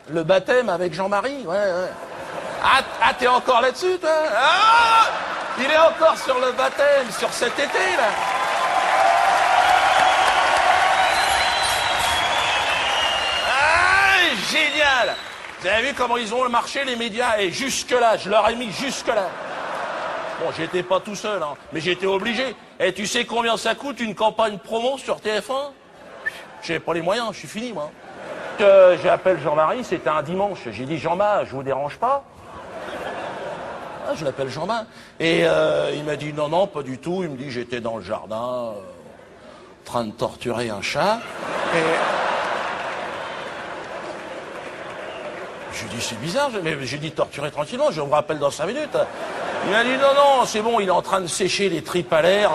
Le baptême avec Jean-Marie, ouais, ouais. Ah, t'es encore là-dessus, toi? Ah, il est encore sur le baptême, sur cet été, là. Ah, génial! Vous avez vu comment ils ont marché, les médias? Et jusque-là, je leur ai mis jusque-là. Bon, j'étais pas tout seul, hein, mais j'étais obligé. Et tu sais combien ça coûte une campagne promo sur TF1? J'ai pas les moyens, je suis fini, moi. J'appelle Jean-Marie, c'était un dimanche. J'ai dit, Jean-Marie, je vous dérange pas? Ah, je l'appelle Jean-Marie. Et il m'a dit, non, non, pas du tout. Il me dit, j'étais dans le jardin, en train de torturer un chat. Et je lui dis, c'est bizarre, mais j'ai dit torturer tranquillement, je vous rappelle dans 5 minutes. Il m'a dit, non, non, c'est bon, il est en train de sécher les tripes à l'air.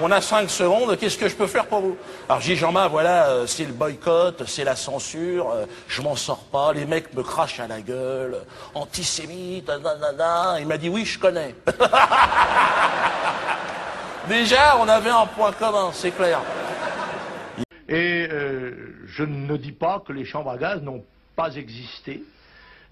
On a 5 secondes, qu'est-ce que je peux faire pour vous? Alors j'ai dit, Jean-Marc, voilà, c'est le boycott, c'est la censure, je m'en sors pas, les mecs me crachent à la gueule, antisémite, nanana. Il m'a dit, oui, je connais. Déjà, on avait un point commun, c'est clair. Et je ne dis pas que les chambres à gaz n'ont pas existé.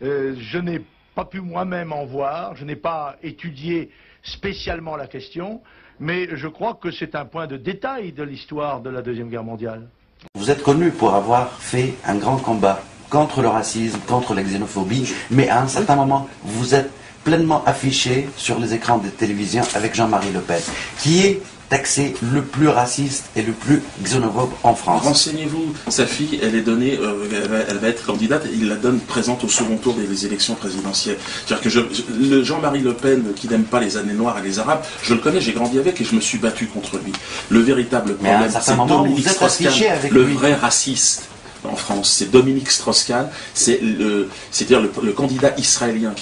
Je n'ai pas pu moi-même en voir, je n'ai pas étudié spécialement la question, mais je crois que c'est un point de détail de l'histoire de la Deuxième Guerre mondiale. Vous êtes connu pour avoir fait un grand combat contre le racisme, contre la xénophobie, mais à un certain moment, vous êtes pleinement affiché sur les écrans de télévision avec Jean-Marie Le Pen, qui est taxé le plus raciste et le plus xénophobe en France. Renseignez-vous, sa fille, elle est donnée, elle va être candidate, il la donne présente au second tour des élections présidentielles. C'est-à-dire que le Jean-Marie Le Pen, qui n'aime pas les années noires et les arabes, je le connais, j'ai grandi avec et je me suis battu contre lui. Le véritable problème, c'est Dominique Strauss-Kahn, le vrai raciste en France, c'est Dominique Strauss-Kahn, c'est-à-dire le candidat israélien.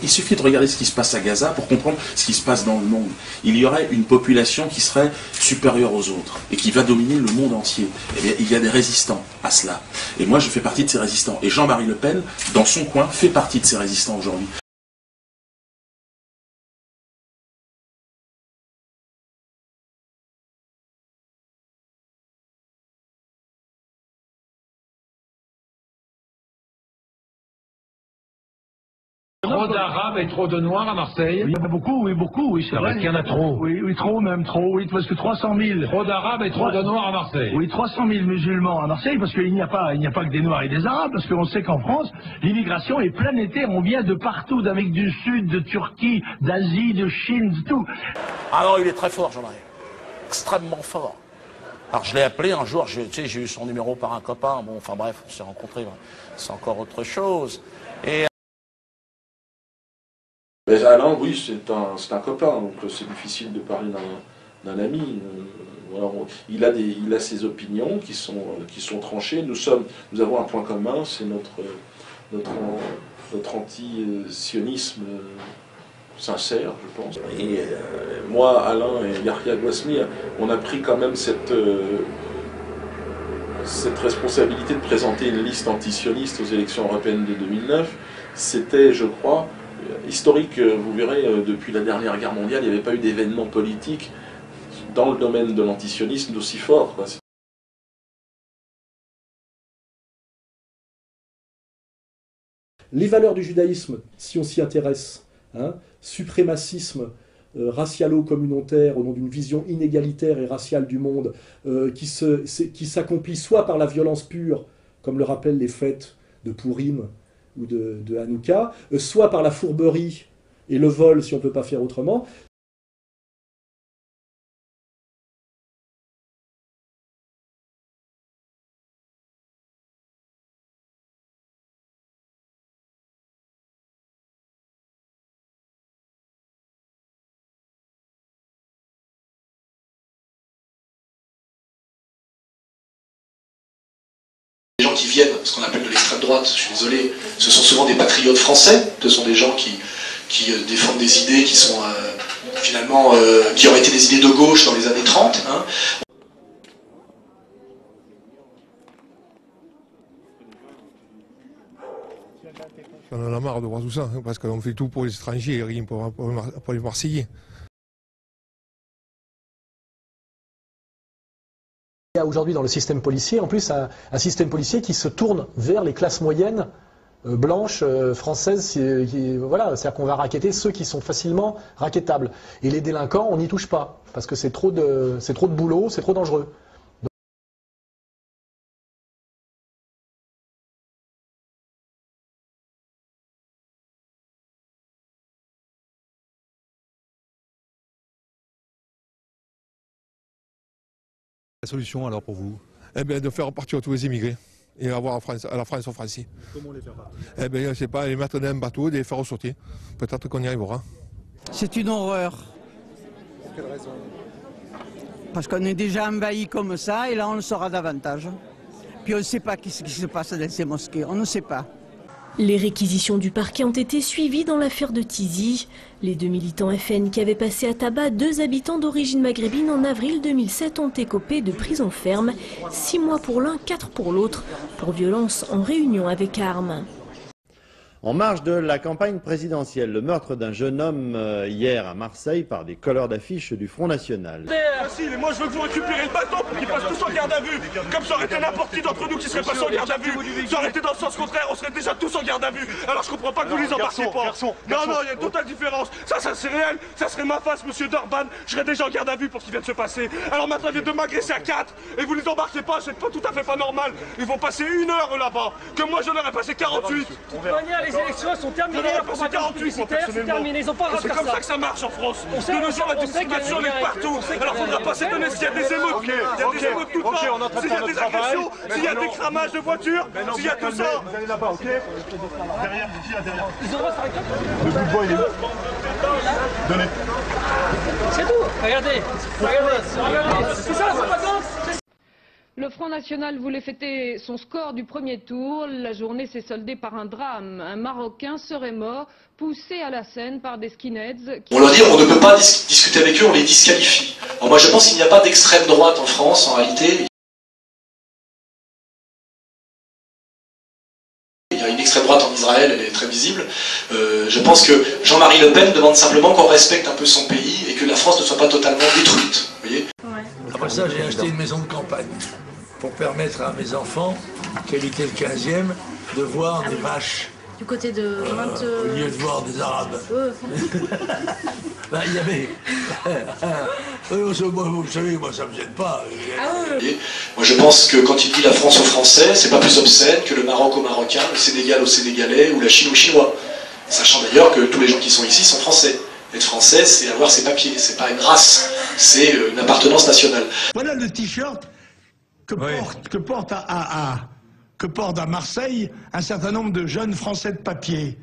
Il suffit de regarder ce qui se passe à Gaza pour comprendre ce qui se passe dans le monde. Il y aurait une population qui serait supérieure aux autres et qui va dominer le monde entier. Eh bien, il y a des résistants à cela. Et moi, je fais partie de ces résistants. Et Jean-Marie Le Pen, dans son coin, fait partie de ces résistants aujourd'hui. Trop d'Arabes et trop de Noirs à Marseille. Il y en a beaucoup, oui, c'est vrai. Parce qu'il y en a trop. Oui, trop, même trop, oui, parce que 300 000... Trop d'Arabes et trop de Noirs à Marseille. Oui, 300 000 musulmans à Marseille, parce qu'il n'y a pas que des Noirs et des Arabes, parce qu'on sait qu'en France, l'immigration est planétaire, on vient de partout, d'Amérique du Sud, de Turquie, d'Asie, de Chine, de tout. Ah non, il est très fort, Jean-Marie. Extrêmement fort. Alors je l'ai appelé un jour, tu sais, j'ai eu son numéro par un copain, bon, enfin bref, on s'est rencontrés, c'est encore autre chose. Et Mais Alain, oui, c'est un copain, donc c'est difficile de parler d'un ami. Alors, il a ses opinions qui sont tranchées. Nous avons un point commun, c'est notre anti-sionisme sincère, je pense. Et moi, Alain et Yahya Gouasmi, on a pris quand même cette responsabilité de présenter une liste antisioniste aux élections européennes de 2009. C'était, je crois, historique. Vous verrez, depuis la dernière guerre mondiale, il n'y avait pas eu d'événement politique dans le domaine de l'antisionisme d'aussi fort, quoi. Les valeurs du judaïsme, si on s'y intéresse, hein, suprémacisme racialo-communautaire au nom d'une vision inégalitaire et raciale du monde, qui s'accomplit soit par la violence pure, comme le rappellent les fêtes de Pourim ou de Hanouka, soit par la fourberie et le vol, si on ne peut pas faire autrement. Les gens qui viennent, ce qu'on appelle de l'extrême droite, je suis désolé, ce sont souvent des patriotes français, ce sont des gens qui défendent des idées qui sont finalement, qui auraient été des idées de gauche dans les années 30. Hein. On en a marre de voir tout ça, hein, parce qu'on fait tout pour les étrangers et rien pour les Marseillais. a aujourd'hui dans le système policier, en plus un système policier qui se tourne vers les classes moyennes blanches, françaises, voilà, c'est-à-dire qu'on va racketter ceux qui sont facilement rackettables. Et les délinquants, on n'y touche pas, parce que c'est trop de boulot, c'est trop dangereux. La solution alors pour vous? Eh bien de faire repartir tous les immigrés et avoir à la France aux Français. Comment les faire partir? Eh bien je ne sais pas, les mettre dans un bateau et les faire ressortir. Peut-être qu'on y arrivera. C'est une horreur. Pour quelle raison? Parce qu'on est déjà envahi comme ça et là on le saura davantage. Puis on ne sait pas ce qui se passe dans ces mosquées, on ne sait pas. Les réquisitions du parquet ont été suivies dans l'affaire de Tizi. Les 2 militants FN qui avaient passé à tabac 2 habitants d'origine maghrébine en avril 2007 ont écopé de prison ferme, 6 mois pour l'un, 4 pour l'autre, pour violence en réunion avec armes. En marge de la campagne présidentielle, le meurtre d'un jeune homme hier à Marseille par des colleurs d'affiches du Front National. Facile, et moi je veux que vous récupérez le bâton pour qu'ils passent tous en garde à vue. Comme ça aurait été n'importe qui d'entre nous qui serait passé en garde à vue. Ça aurait été dans le sens contraire, on serait déjà tous en garde à vue. Alors je comprends pas que vous les embarquiez pas. Non, il y a une totale différence. Ça c'est réel, ça serait ma face, monsieur Dorban. Je serais déjà en garde à vue pour ce qui vient de se passer. Alors maintenant, ils viennent de m'agresser à 4 et vous les embarquez pas, c'est pas tout à fait pas normal. Ils vont passer 1 heure là-bas, que moi je leur ai passé 48. Les élections sont terminées, la propagande publicitaire, c'est terminé, ils n'ont pas à C'est faire comme ça. ça que ça marche en France. De nos jours, la discrimination est partout. Alors faudra pas s'étonner s'il y a des émeutes. Il y a des émeutes tout le temps. S'il y a des agressions, s'il y a des cramages de voitures, s'il y a tout ça. Vous allez là-bas, ok? Derrière, qui là derrière? Ils ont le droit de faire un Le bout de bois, il est où? Donnez. C'est tout, regardez, c'est ça la propagande. Le Front National voulait fêter son score du premier tour. La journée s'est soldée par un drame. Un Marocain serait mort, poussé à la scène par des skinheads. On leur dit on ne peut pas discuter avec eux, on les disqualifie. Alors moi je pense qu'il n'y a pas d'extrême droite en France en réalité. Il y a une extrême droite en Israël, elle est très visible. Je pense que Jean-Marie Le Pen demande simplement qu'on respecte un peu son pays et que la France ne soit pas totalement détruite. Vous voyez ? Après ça, j'ai acheté une maison de campagne pour permettre à mes enfants, qui habitaient le 15e, de voir des vaches. Du côté de... Au lieu de voir des Arabes. Ben, il y avait... vous savez, moi ça me gêne pas. Moi je pense que quand il dit la France aux Français, c'est pas plus obscène que le Maroc aux Marocains, le Sénégal aux Sénégalais ou la Chine aux Chinois. Sachant d'ailleurs que tous les gens qui sont ici sont français. Être français, c'est avoir ses papiers, c'est pas une race, c'est une appartenance nationale. Voilà le t-shirt que porte à Marseille un certain nombre de jeunes Français de papier.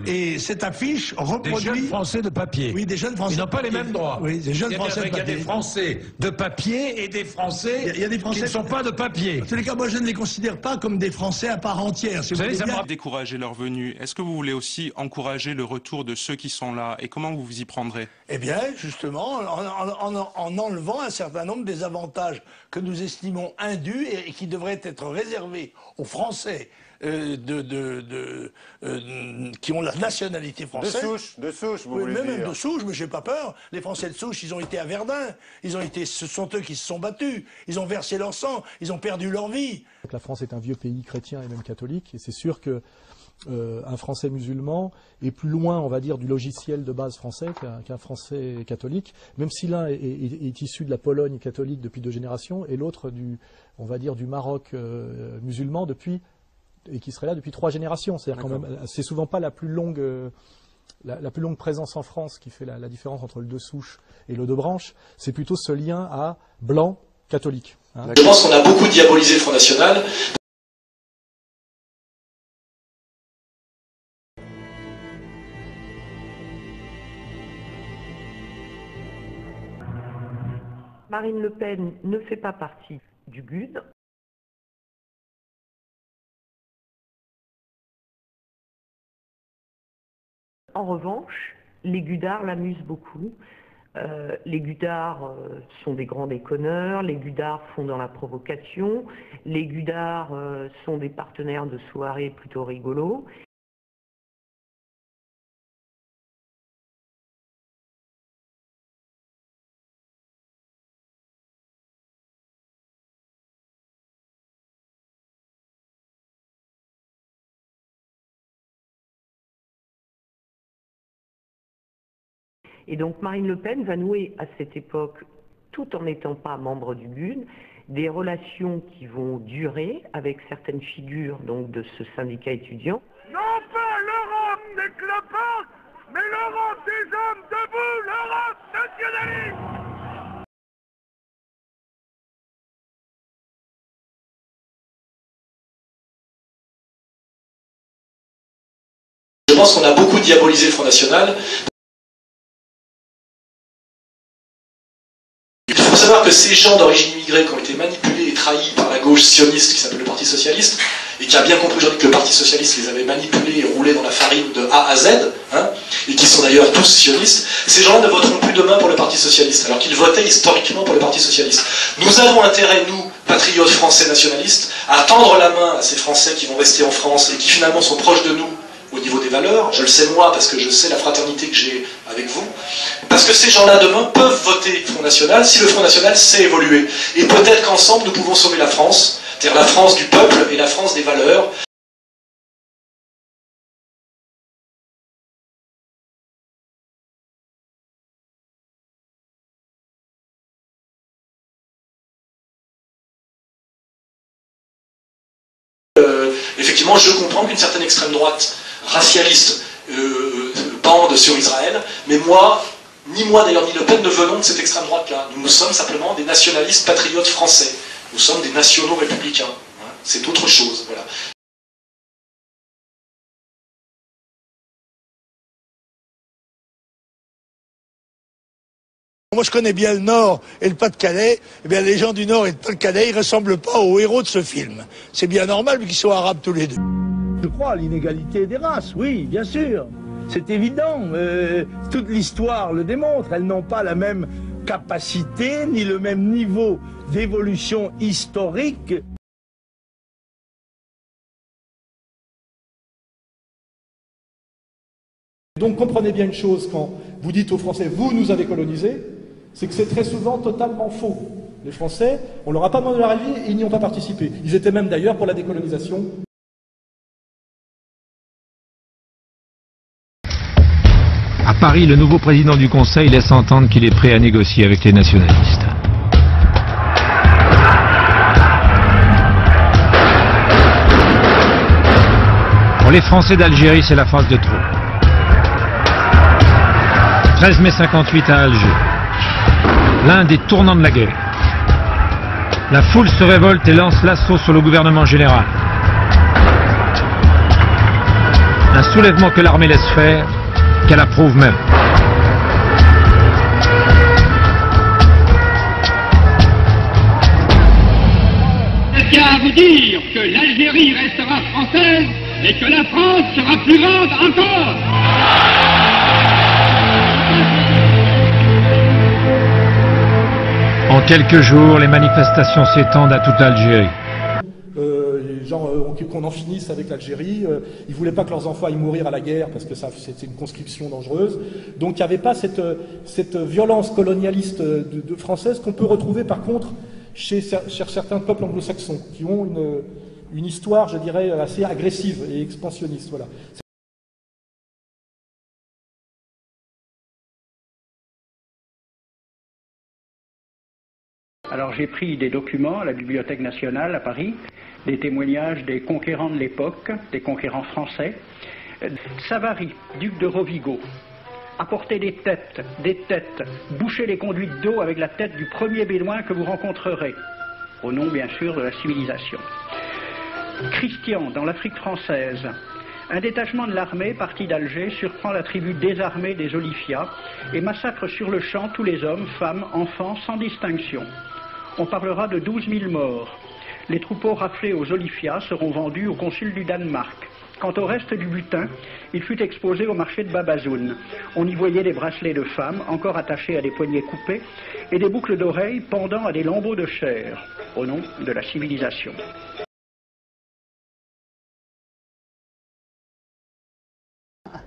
Et cette affiche reproduit... Des jeunes Français de papier. Oui, des jeunes Français. Ils n'ont pas les mêmes droits. Oui, des jeunes Français de papier. Il y a des Français de papier et des Français, il y a des Français qui ne sont pas de papier. En tous les cas, moi je ne les considère pas comme des Français à part entière. Vous savez, ça m'a découragé leur venue. Est-ce que vous voulez aussi encourager le retour de ceux qui sont là? Et comment vous vous y prendrez? Eh bien, justement, en enlevant un certain nombre des avantages que nous estimons indus et qui devraient être réservés aux Français qui ont la nationalité française. De souche, vous oui, voulez même dire. de souche, mais j'ai pas peur. Les Français de souche, ils ont été à Verdun. Ce sont eux qui se sont battus. Ils ont versé leur sang. Ils ont perdu leur vie. La France est un vieux pays chrétien et même catholique, et c'est sûr que un Français musulman est plus loin, on va dire, du logiciel de base français qu'un Français catholique, même si l'un est issu de la Pologne catholique depuis 2 générations, et l'autre on va dire, du Maroc musulman et qui serait là depuis 3 générations. C'est-à-dire quand même, c'est souvent pas la plus longue présence en France qui fait la différence entre le de souche et le de branche. C'est plutôt ce lien à blanc catholique. Hein. Je pense qu'on a beaucoup diabolisé le Front National. Marine Le Pen ne fait pas partie du GUD. En revanche, les gudards l'amusent beaucoup. Les gudards sont des grands déconneurs, les gudards font dans la provocation, les gudards sont des partenaires de soirée plutôt rigolos. Et donc Marine Le Pen va nouer à cette époque, tout en n'étant pas membre du GUN, des relations qui vont durer avec certaines figures donc, de ce syndicat étudiant. Non pas l'Europe des clopards, mais l'Europe des hommes debout, l'Europe nationaliste. Je pense qu'on a beaucoup diabolisé le Front National. Il faut savoir que ces gens d'origine immigrée qui ont été manipulés et trahis par la gauche sioniste qui s'appelle le Parti Socialiste, et qui a bien compris aujourd'hui que le Parti Socialiste les avait manipulés et roulés dans la farine de A à Z, hein, et qui sont d'ailleurs tous sionistes, ces gens-là ne voteront plus demain pour le Parti Socialiste, alors qu'ils votaient historiquement pour le Parti Socialiste. Nous avons intérêt, nous, patriotes français nationalistes, à tendre la main à ces Français qui vont rester en France et qui finalement sont proches de nous au niveau des valeurs. Je le sais moi parce que je sais la fraternité que j'ai avec vous. Parce que ces gens-là demain peuvent voter Front National si le Front National sait évoluer. Et peut-être qu'ensemble nous pouvons sauver la France, c'est-à-dire la France du peuple et la France des valeurs. Effectivement, je comprends qu'une certaine extrême droite racialiste bande sur Israël, mais moi, ni moi d'ailleurs, ni Le Pen ne venons de cette extrême droite-là. Nous sommes simplement des nationalistes patriotes français. Nous sommes des nationaux républicains. Hein. C'est autre chose. Voilà. Moi je connais bien le Nord et le Pas-de-Calais, eh bien les gens du Nord et du Pas-de-Calais, ils ressemblent pas aux héros de ce film. C'est bien normal qu'ils soient arabes tous les deux. Je crois à l'inégalité des races, oui, bien sûr. C'est évident. Toute l'histoire le démontre. Elles n'ont pas la même capacité ni le même niveau d'évolution historique. Donc comprenez bien une chose, quand vous dites aux Français « vous nous avez colonisés », c'est que c'est très souvent totalement faux. Les Français, on leur a pas demandé leur avis et ils n'y ont pas participé. Ils étaient même d'ailleurs pour la décolonisation. À Paris, le nouveau président du Conseil laisse entendre qu'il est prêt à négocier avec les nationalistes. Pour les Français d'Algérie, c'est la phase de trop. 13 mai 58 à Alger, l'un des tournants de la guerre. La foule se révolte et lance l'assaut sur le gouvernement général. Un soulèvement que l'armée laisse faire, qu'elle approuve même. Je tiens à vous dire que l'Algérie restera française et que la France sera plus grande encore. En quelques jours, les manifestations s'étendent à toute l'Algérie. Les gens qu'on en finisse avec l'Algérie, ils ne voulaient pas que leurs enfants aillent mourir à la guerre parce que c'était une conscription dangereuse. Donc il n'y avait pas cette violence colonialiste française qu'on peut retrouver par contre chez certains peuples anglo-saxons qui ont une histoire, je dirais, assez agressive et expansionniste. Voilà. Alors j'ai pris des documents à la Bibliothèque nationale à Paris, des témoignages des conquérants de l'époque, des conquérants français. Savary, duc de Rovigo, apportez des têtes, bouchez les conduites d'eau avec la tête du premier bédouin que vous rencontrerez, au nom bien sûr de la civilisation. Christian, dans l'Afrique française, un détachement de l'armée parti d'Alger surprend la tribu désarmée des Olifias et massacre sur le champ tous les hommes, femmes, enfants, sans distinction. On parlera de 12 000 morts. Les troupeaux raflés aux Olifias seront vendus au consul du Danemark. Quant au reste du butin, il fut exposé au marché de Babazoun. On y voyait des bracelets de femmes encore attachés à des poignets coupés et des boucles d'oreilles pendant à des lambeaux de chair, au nom de la civilisation.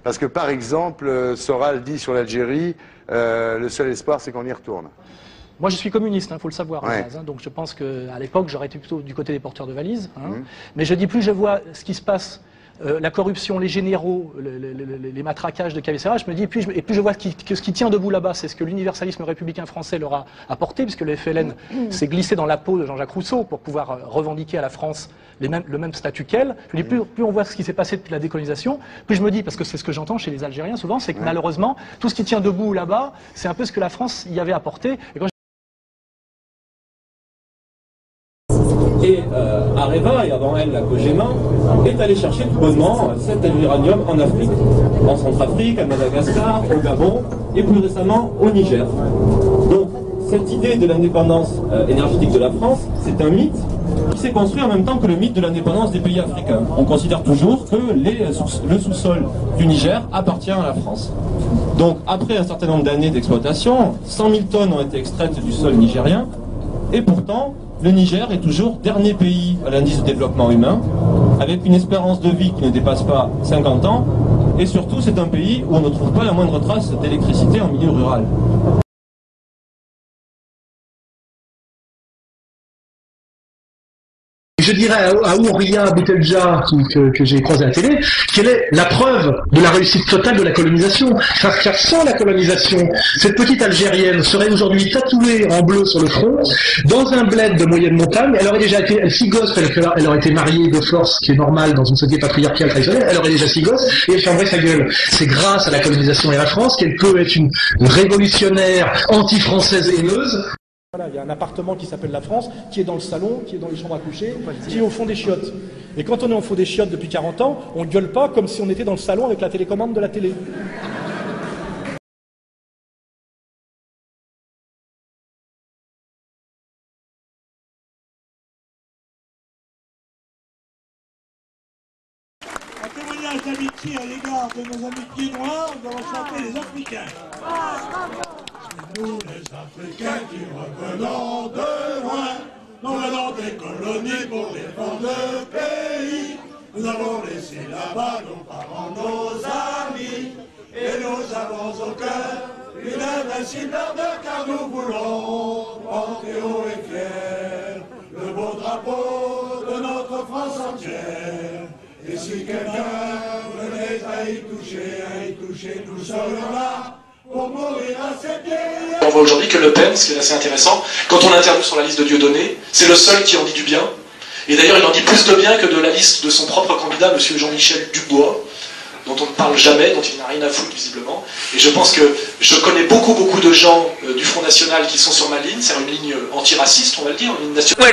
Parce que par exemple, Soral dit sur l'Algérie, le seul espoir c'est qu'on y retourne. Moi je suis communiste, il faut le savoir, ouais. À base, donc je pense qu'à l'époque j'aurais été plutôt du côté des porteurs de valises. Mais je dis plus je vois ce qui se passe la corruption, les généraux, les matraquages de Cabecera, je me dis, et puis je vois que ce qui tient debout là-bas, c'est ce que l'universalisme républicain français leur a apporté, puisque le FLN s'est glissé dans la peau de Jean-Jacques Rousseau pour pouvoir revendiquer à la France le même statut qu'elle. Je me dis, plus on voit ce qui s'est passé depuis la décolonisation, plus je me dis, parce que c'est ce que j'entends chez les Algériens souvent, c'est que malheureusement, tout ce qui tient debout là-bas, c'est un peu ce que la France y avait apporté. Et Areva, et avant elle la Cogéma, est allée chercher tout bonnement cet uranium en Afrique, en Centrafrique, à Madagascar, au Gabon et plus récemment au Niger. Donc cette idée de l'indépendance énergétique de la France, c'est un mythe qui s'est construit en même temps que le mythe de l'indépendance des pays africains. On considère toujours que le sous-sol du Niger appartient à la France. Donc après un certain nombre d'années d'exploitation, 100 000 tonnes ont été extraites du sol nigérien, et pourtant le Niger est toujours dernier pays à l'indice de développement humain, avec une espérance de vie qui ne dépasse pas 50 ans, et surtout c'est un pays où on ne trouve pas la moindre trace d'électricité en milieu rural. Je dirais à Ouria Boutelja, que j'ai croisé à la télé, quelle est la preuve de la réussite totale de la colonisation. Car sans la colonisation, cette petite Algérienne serait aujourd'hui tatouée en bleu sur le front, dans un bled de moyenne montagne. Elle aurait déjà été, si gosse, elle aurait été mariée de force, ce qui est normal dans une société patriarcale traditionnelle, elle aurait déjà 6 gosses, et elle fermerait sa gueule. C'est grâce à la colonisation et à la France qu'elle peut être une révolutionnaire anti-française haineuse. Voilà, il y a un appartement qui s'appelle la France, qui est dans le salon, qui est dans les chambres à coucher, qui est au fond des chiottes. Et quand on est au fond des chiottes depuis 40 ans, on ne gueule pas comme si on était dans le salon avec la télécommande de la télé. Un témoignage d'amitié à l'égard de nos amis pieds noirs, nous allons chanter les Africains. Nous les Africains qui revenons de loin, nous venons des colonies pour défendre le pays. Nous avons laissé là-bas nos parents, nos amis, et nous avons au cœur une invincible ardeur, car nous voulons porter haut et fier le beau drapeau de notre France entière. Et si quelqu'un venait à y toucher, nous serions là. On voit aujourd'hui que Le Pen, ce qui est assez intéressant, quand on l'interviewe sur la liste de Dieudonné, c'est le seul qui en dit du bien. Et d'ailleurs, il en dit plus de bien que de la liste de son propre candidat, M. Jean-Michel Dubois, dont on ne parle jamais, dont il n'a rien à foutre visiblement. Et je pense que je connais beaucoup de gens du Front National qui sont sur ma ligne, c'est une ligne antiraciste, on va le dire, une ligne nationale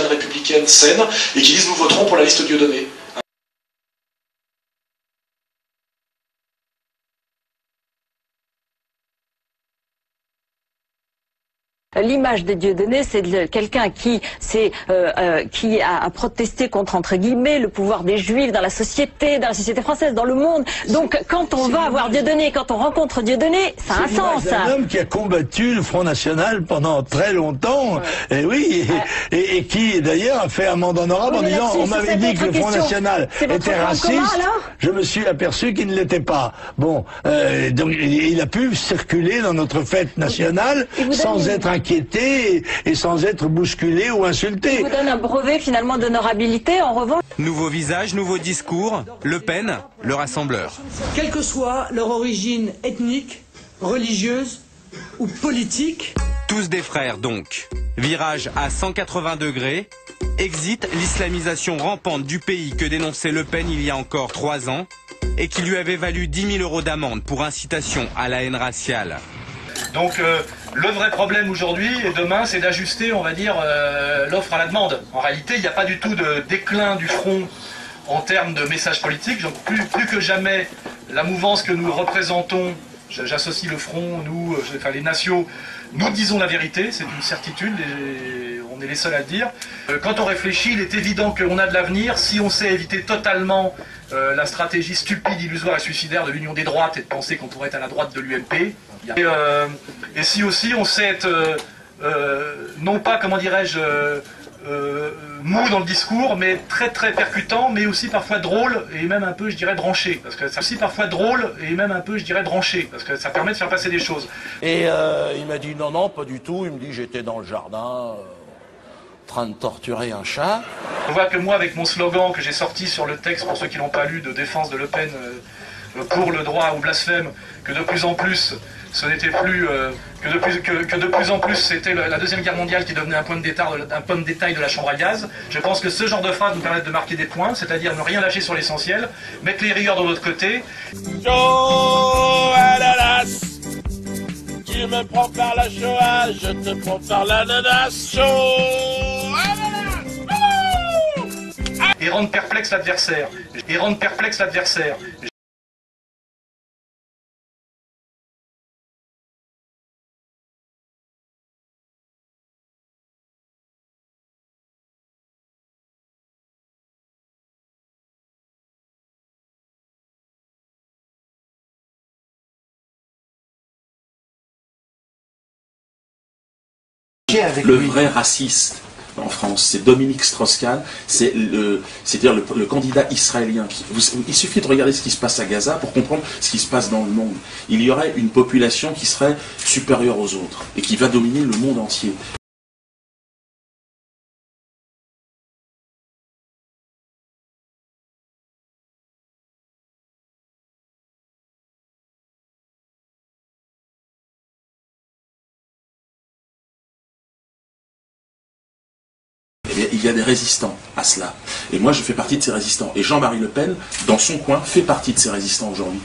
républicaine saine, et qui disent nous voterons pour la liste Dieudonné. L'image de Dieudonné, c'est quelqu'un qui a protesté contre, entre guillemets, le pouvoir des Juifs dans la société française, dans le monde. Donc, quand on va voir Dieudonné, quand on rencontre Dieudonné, ça a un sens. C'est un homme qui a combattu le Front National pendant très longtemps, et oui, et qui d'ailleurs a fait amende honorable en disant on m'avait dit que le Front National était raciste, je me suis aperçu qu'il ne l'était pas. Bon, donc il a pu circuler dans notre fête nationale sans être inquiété et sans être bousculé ou insulté. Il vous donne un brevet finalement d'honorabilité en revanche. Nouveau visage, nouveau discours, Le Pen, le rassembleur. Quelle que soit leur origine ethnique, religieuse ou politique. Tous des frères donc. Virage à 180 degrés. Exit l'islamisation rampante du pays que dénonçait Le Pen il y a encore 3 ans et qui lui avait valu 10 000 € d'amende pour incitation à la haine raciale. Donc le vrai problème aujourd'hui et demain, c'est d'ajuster, on va dire, l'offre à la demande. En réalité, il n'y a pas du tout de déclin du front en termes de message politique. Donc plus que jamais, la mouvance que nous représentons, j'associe le front, nous, enfin les nations, nous disons la vérité, c'est une certitude, et on est les seuls à le dire. Quand on réfléchit, il est évident qu'on a de l'avenir si on sait éviter totalement la stratégie stupide, illusoire et suicidaire de l'union des droites et de penser qu'on pourrait être à la droite de l'UMP. Et si aussi on sait être, non pas, comment dirais-je, mou dans le discours, mais très percutant, mais aussi parfois drôle et même un peu, je dirais, branché. Parce que c'est aussi parfois drôle et même un peu, je dirais, branché, parce que ça permet de faire passer des choses. Et il m'a dit non, pas du tout. Il me dit j'étais dans le jardin, en train de torturer un chat. On voit que moi, avec mon slogan que j'ai sorti sur le texte, pour ceux qui l'ont pas lu, de défense de Le Pen pour le droit au blasphème, que de plus en plus, ce n'était plus que de plus en plus c'était la Deuxième Guerre mondiale qui devenait un point de détail de la chambre à gaz. Je pense que ce genre de phrase nous permet de marquer des points, c'est-à-dire ne rien lâcher sur l'essentiel, mettre les rigueurs de l'autre côté. Joe Ananas, tu me prends par la Shoah, je te prends par l'ananas. Joe Ananas, Et rendre perplexe l'adversaire. Le vrai raciste en France, c'est Dominique Strauss-Kahn, c'est-à-dire le candidat israélien. Il suffit de regarder ce qui se passe à Gaza pour comprendre ce qui se passe dans le monde. Il y aurait une population qui serait supérieure aux autres et qui va dominer le monde entier. Il y a des résistants à cela. Et moi, je fais partie de ces résistants. Et Jean-Marie Le Pen, dans son coin, fait partie de ces résistants aujourd'hui.